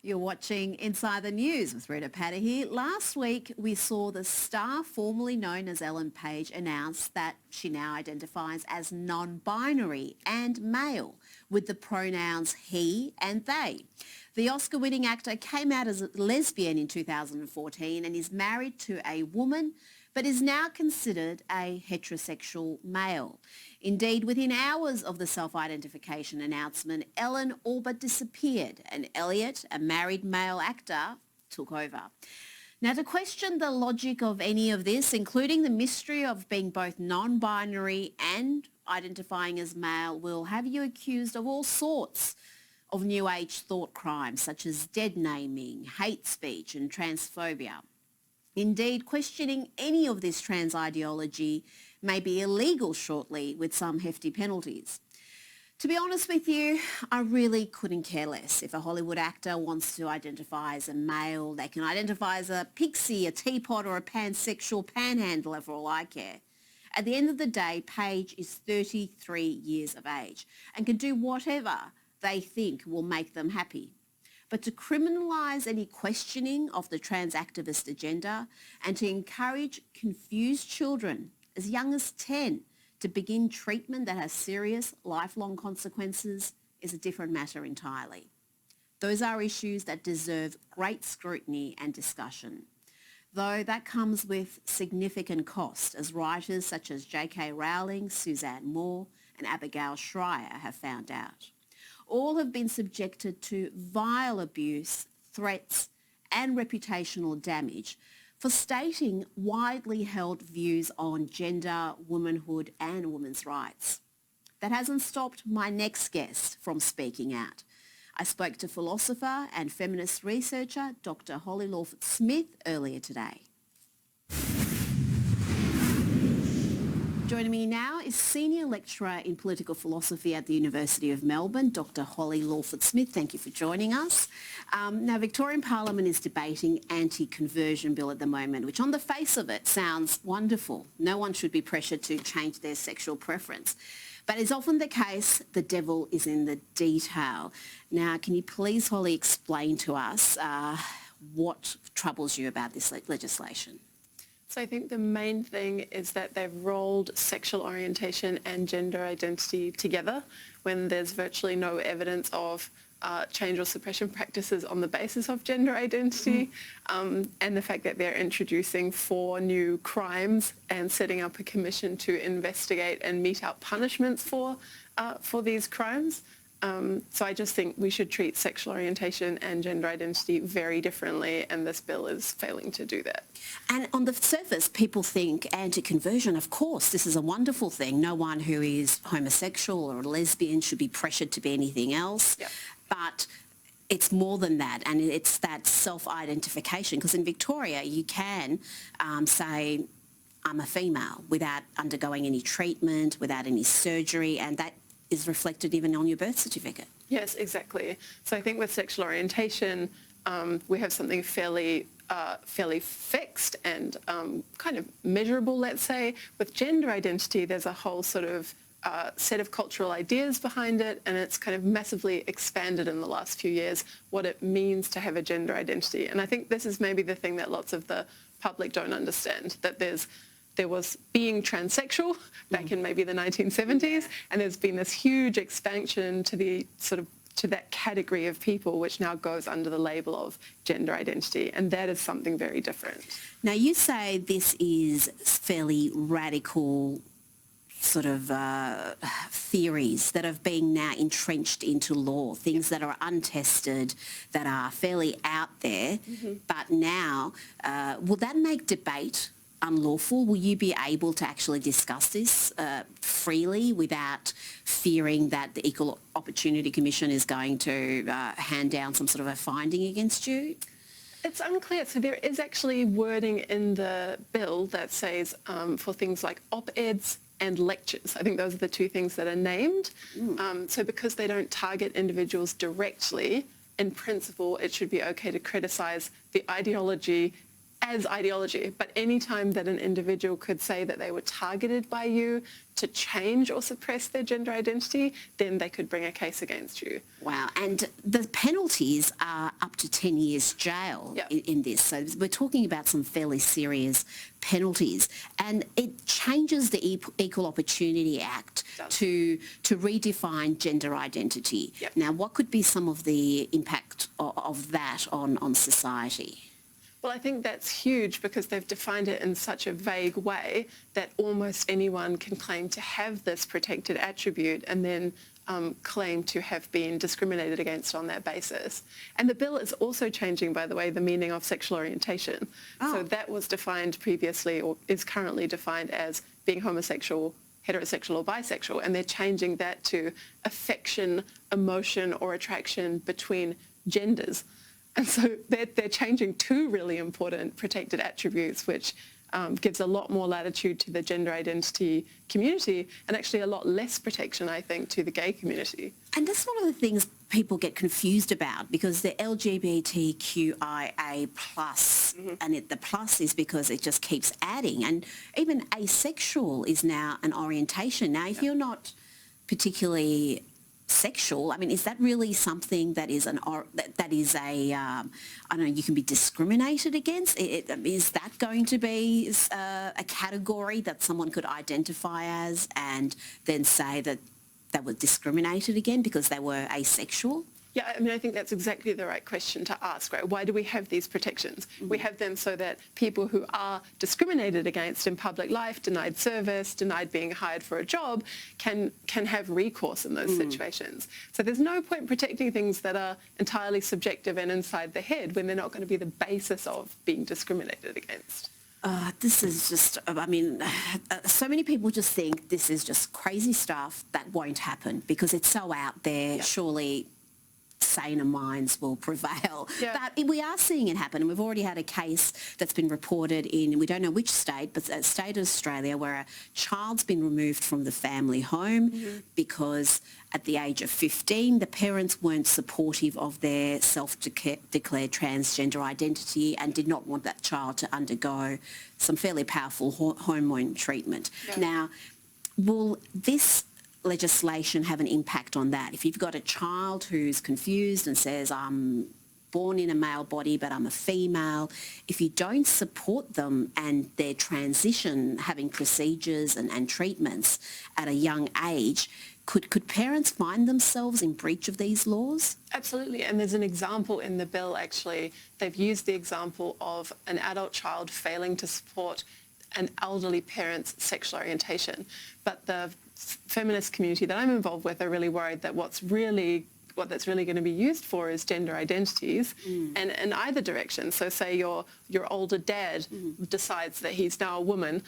You're watching Inside the News with Rita Patter here. Last week, we saw the star formerly known as Ellen Page announce that she now identifies as non-binary and male with the pronouns he and they. The Oscar-winning actor came out as a lesbian in 2014 and is married to a woman, but is now considered a heterosexual male. Indeed, within hours of the self-identification announcement, Ellen all but disappeared and Elliot, a married male actor, took over. Now, to question the logic of any of this, including the mystery of being both non-binary and identifying as male, will have you accused of all sorts of New Age thought crimes, such as dead naming, hate speech and transphobia. Indeed, questioning any of this trans ideology may be illegal shortly with some hefty penalties. To be honest with you, I really couldn't care less. If a Hollywood actor wants to identify as a male, they can identify as a pixie, a teapot or a pansexual panhandler for all I care. At the end of the day, Paige is 33 years of age and can do whatever they think will make them happy. But to criminalise any questioning of the trans activist agenda and to encourage confused children as young as 10 to begin treatment that has serious lifelong consequences is a different matter entirely. Those are issues that deserve great scrutiny and discussion, though that comes with significant cost, as writers such as J.K. Rowling, Suzanne Moore and Abigail Shrier have found out. All have been subjected to vile abuse, threats and reputational damage for stating widely held views on gender, womanhood and women's rights. That hasn't stopped my next guest from speaking out. I spoke to philosopher and feminist researcher Dr. Holly Lawford-Smith earlier today. Joining me now is Senior Lecturer in Political Philosophy at the University of Melbourne, Dr. Holly Lawford-Smith. Thank you for joining us. Now, Victorian Parliament is debating anti-conversion bill at the moment, which on the face of it sounds wonderful. No one should be pressured to change their sexual preference. But as often the case, the devil is in the detail. Now, can you please, Holly, explain to us what troubles you about this legislation? So I think the main thing is that they've rolled sexual orientation and gender identity together when there's virtually no evidence of change or suppression practices on the basis of gender identity, and the fact that they're introducing 4 new crimes and setting up a commission to investigate and mete out punishments for these crimes. So I just think we should treat sexual orientation and gender identity very differently, and this bill is failing to do that. And on the surface, people think anti-conversion, of course, this is a wonderful thing. No one who is homosexual or a lesbian should be pressured to be anything else. Yep. But it's more than that, and it's that self-identification, because in Victoria you can say, I'm a female without undergoing any treatment, without any surgery, and that is reflected even on your birth certificate. Yes, exactly. So I think with sexual orientation, we have something fairly fixed and kind of measurable, let's say. With gender identity, there's a whole sort of set of cultural ideas behind it, and it's kind of massively expanded in the last few years what it means to have a gender identity. And I think this is maybe the thing that lots of the public don't understand, that there was being transsexual back in maybe the 1970s, and there's been this huge expansion to the to that category of people, which now goes under the label of gender identity, and that is something very different. Now, you say this is fairly radical sort of theories that have been now entrenched into law, things that are untested, that are fairly out there, but now, will that make debate unlawful? Will you be able to actually discuss this freely without fearing that the Equal Opportunity Commission is going to hand down some sort of a finding against you? It's unclear. So there is actually wording in the bill that says for things like op-eds and lectures. I think those are the 2 things that are named. So because they don't target individuals directly, in principle, it should be okay to criticise the ideology as ideology, but any time that an individual could say that they were targeted by you to change or suppress their gender identity, then they could bring a case against you. Wow. And the penalties are up to 10 years jail in this. So we're talking about some fairly serious penalties. And it changes the Equal Opportunity Act to redefine gender identity. Yep. Now, what could be some of the impact of that on society? Well, I think that's huge because they've defined it in such a vague way that almost anyone can claim to have this protected attribute and then claim to have been discriminated against on that basis. And the bill is also changing, by the way, the meaning of sexual orientation. Oh. So that was defined previously, or is currently defined as being homosexual, heterosexual or bisexual, and they're changing that to affection, emotion or attraction between genders. And so they're changing two really important protected attributes, which gives a lot more latitude to the gender identity community and actually a lot less protection, I think, to the gay community. And that's one of the things people get confused about, because the LGBTQIA+, and the plus is because it just keeps adding. And even asexual is now an orientation. Now, if you're not particularly sexual, I mean, is that really something that is I don't know, you can be discriminated against? Is that going to be a category that someone could identify as and then say that they were discriminated against because they were asexual? Yeah, I mean, I think that's exactly the right question to ask, right? Why do we have these protections? Mm-hmm. We have them so that people who are discriminated against in public life, denied service, denied being hired for a job, can have recourse in those situations. So there's no point protecting things that are entirely subjective and inside the head when they're not going to be the basis of being discriminated against. This is just, I mean, so many people just think this is just crazy stuff that won't happen because it's so out there. Yep. Surely saner minds will prevail. Yeah. But we are seeing it happen, and we've already had a case that's been reported in, we don't know which state, but a state of Australia where a child's been removed from the family home because at the age of 15 the parents weren't supportive of their self-declared transgender identity and did not want that child to undergo some fairly powerful hormone treatment. Yeah. Now, will this legislation have an impact on that? If you've got a child who's confused and says, I'm born in a male body but I'm a female, if you don't support them and their transition, having procedures and treatments at a young age, could parents find themselves in breach of these laws? Absolutely, and there's an example in the bill actually. They've used the example of an adult child failing to support an elderly parent's sexual orientation, but the feminist community that I'm involved with are really worried that what that's really going to be used for is gender identities, and in either direction. So say your older dad decides that he's now a woman,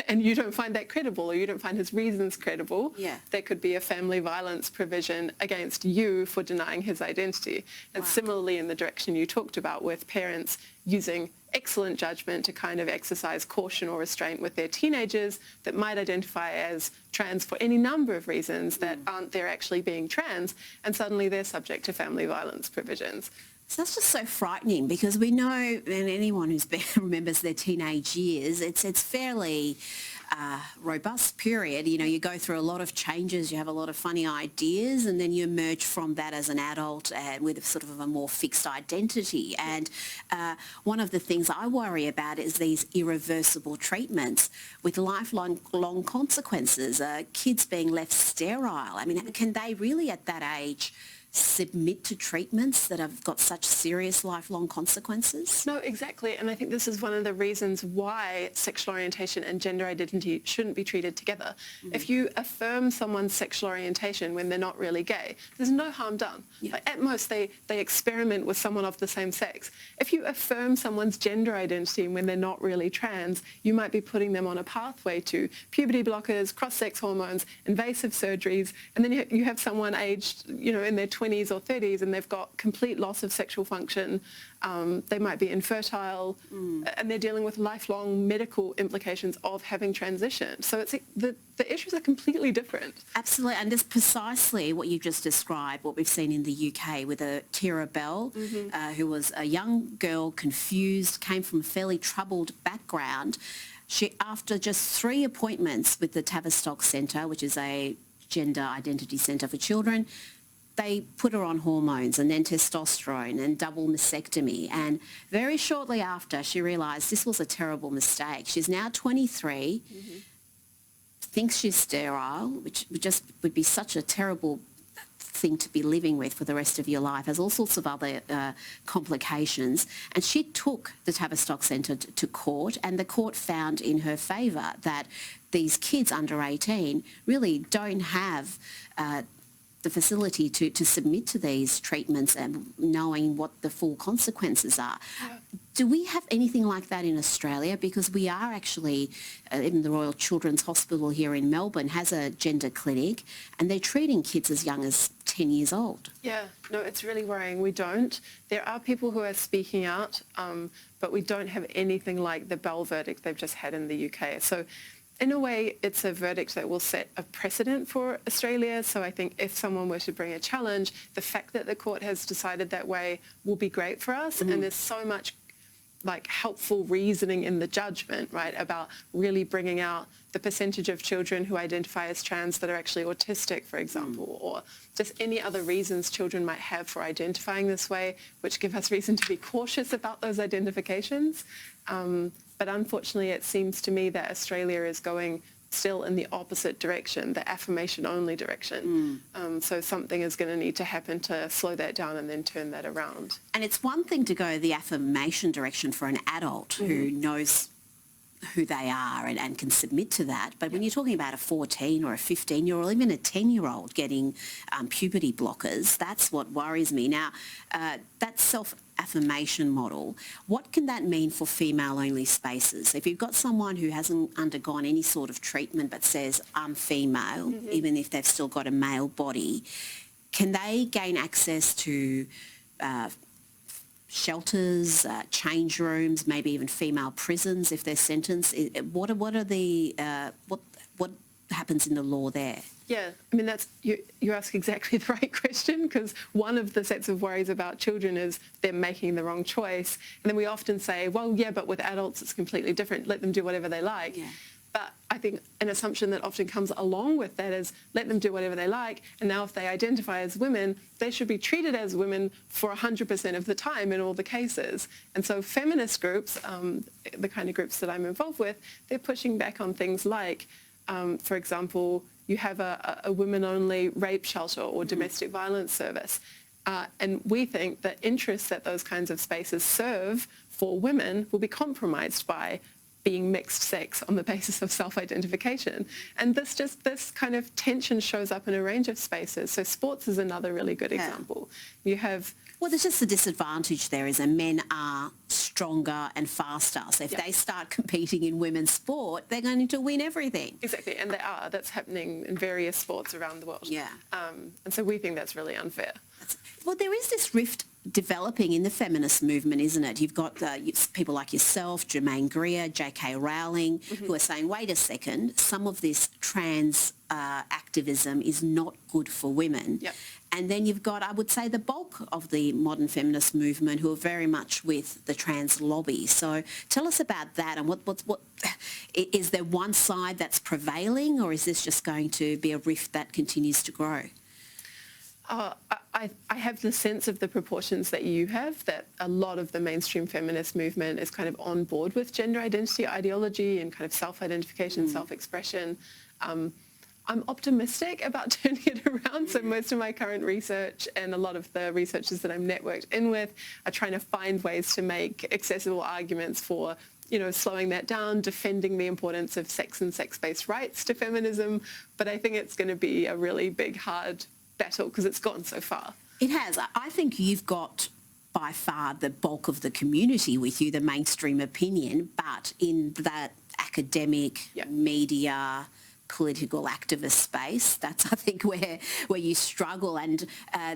and you don't find that credible, or you don't find his reasons credible, there could be a family violence provision against you for denying his identity. And similarly in the direction you talked about, with parents using excellent judgment to kind of exercise caution or restraint with their teenagers that might identify as trans for any number of reasons that aren't there actually being trans, and suddenly they're subject to family violence provisions. So that's just so frightening, because we know, and anyone who remembers their teenage years, it's fairly robust period. You know, you go through a lot of changes, you have a lot of funny ideas, and then you emerge from that as an adult with sort of a more fixed identity. And one of the things I worry about is these irreversible treatments with lifelong consequences, kids being left sterile. I mean, can they really at that age submit to treatments that have got such serious lifelong consequences? No, exactly. And I think this is one of the reasons why sexual orientation and gender identity shouldn't be treated together. If you affirm someone's sexual orientation when they're not really gay, there's no harm done. Like, at most, they experiment with someone of the same sex. If you affirm someone's gender identity when they're not really trans, you might be putting them on a pathway to puberty blockers, cross-sex hormones, invasive surgeries, and then you have someone aged, in their 20s 20s or 30s and they've got complete loss of sexual function. They might be infertile and they're dealing with lifelong medical implications of having transitioned. So it's the issues are completely different. Absolutely, and it's precisely what you just described, what we've seen in the UK with Tira Bell, who was a young girl, confused, came from a fairly troubled background. She, after just 3 appointments with the Tavistock Centre, which is a gender identity centre for children, they put her on hormones and then testosterone and double mastectomy. And very shortly after, she realised this was a terrible mistake. She's now 23, thinks she's sterile, which would be such a terrible thing to be living with for the rest of your life, has all sorts of other complications. And she took the Tavistock Centre to court, and the court found in her favour that these kids under 18 really don't have the facility to submit to these treatments and knowing what the full consequences are. Yeah. Do we have anything like that in Australia? Because we are actually, even the Royal Children's Hospital here in Melbourne has a gender clinic and they're treating kids as young as 10 years old. Yeah, no, it's really worrying. We don't. There are people who are speaking out, but we don't have anything like the Bell verdict they've just had in the UK. So in a way, it's a verdict that will set a precedent for Australia. So I think if someone were to bring a challenge, the fact that the court has decided that way will be great for us. And there's so much like helpful reasoning in the judgment, right, about really bringing out the percentage of children who identify as trans that are actually autistic, for example, or just any other reasons children might have for identifying this way, which give us reason to be cautious about those identifications. But unfortunately, it seems to me that Australia is going still in the opposite direction, the affirmation-only direction. So something is going to need to happen to slow that down and then turn that around. And it's one thing to go the affirmation direction for an adult who knows who they are and can submit to that. But when you're talking about a 14 or a 15-year-old, even a 10-year-old getting puberty blockers, that's what worries me. Now, that self-affirmation model, what can that mean for female-only spaces? If you've got someone who hasn't undergone any sort of treatment but says, I'm female, even if they've still got a male body, can they gain access to shelters, change rooms, maybe even female prisons if they're sentenced? What happens in the law there? Yeah, I mean, you ask exactly the right question, because one of the sets of worries about children is they're making the wrong choice. And then we often say, well, yeah, but with adults it's completely different. Let them do whatever they like. Yeah. But I think an assumption that often comes along with that is let them do whatever they like, and now if they identify as women, they should be treated as women for 100% of the time in all the cases. And so feminist groups, the kind of groups that I'm involved with, they're pushing back on things like, for example, you have a women-only rape shelter or domestic violence service. And we think that interests that those kinds of spaces serve for women will be compromised by being mixed sex on the basis of self-identification. And this kind of tension shows up in a range of spaces. So sports is another really good example. You have... Well, there's just a disadvantage there is that men are stronger and faster. So if they start competing in women's sport, they're going to win everything. Exactly, and they are. That's happening in various sports around the world. Yeah. And so we think that's really unfair. Well, there is this rift developing in the feminist movement, isn't it? You've got people like yourself, Germaine Greer, J.K. Rowling, who are saying, wait a second, some of this trans activism is not good for women. Yep. And then you've got, I would say, the bulk of the modern feminist movement who are very much with the trans lobby. So tell us about that, and what is there one side that's prevailing, or is this just going to be a rift that continues to grow? I have the sense of the proportions that you have, that a lot of the mainstream feminist movement is kind of on board with gender identity ideology and kind of self-identification, self-expression. I'm optimistic about turning it around. So most of my current research and a lot of the researchers that I'm networked in with are trying to find ways to make accessible arguments for, you know, slowing that down, defending the importance of sex and sex-based rights to feminism. But I think it's going to be a really big, hard battle because it's gone so far. It has. I think you've got by far the bulk of the community with you, the mainstream opinion, but in that academic, media, political activist space. That's, I think, where you struggle. And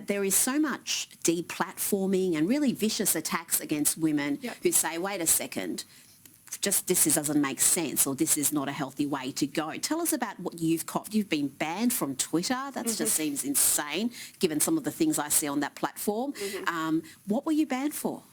there is so much deplatforming and really vicious attacks against women who say, wait a second, just this doesn't make sense, or this is not a healthy way to go. Tell us about what you've copped. You've been banned from Twitter. That just seems insane, given some of the things I see on that platform. What were you banned for?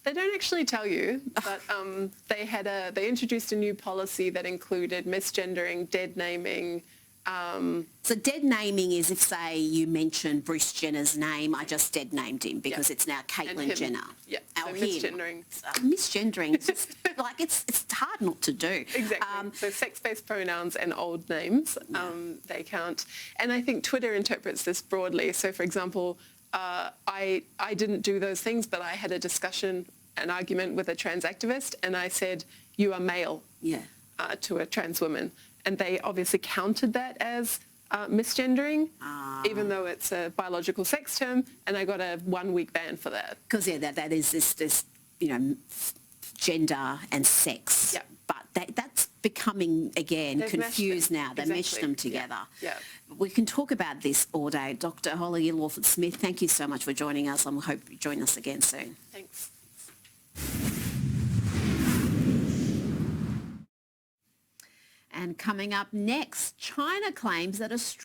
They don't actually tell you, but they introduced a new policy that included misgendering, dead naming. So dead naming is if, say, you mention Bruce Jenner's name, I just dead named him because it's now Caitlyn Jenner. Yeah, so him. misgendering. Misgendering, it's just, like it's hard not to do. Exactly. So sex-based pronouns and old names, they count. And I think Twitter interprets this broadly. So, for example, I didn't do those things, but I had an argument with a trans activist, and I said, "You are male," to a trans woman. And they obviously counted that as misgendering, even though it's a biological sex term, and I got a 1-week ban for that. Because that is this gender and sex. Yeah. But that's becoming, again, They've confused now. They meshed them together. We can talk about this all day. Dr. Holly Lawford-Smith, thank you so much for joining us. I hope you join us again soon. Thanks. And coming up next, China claims that Australia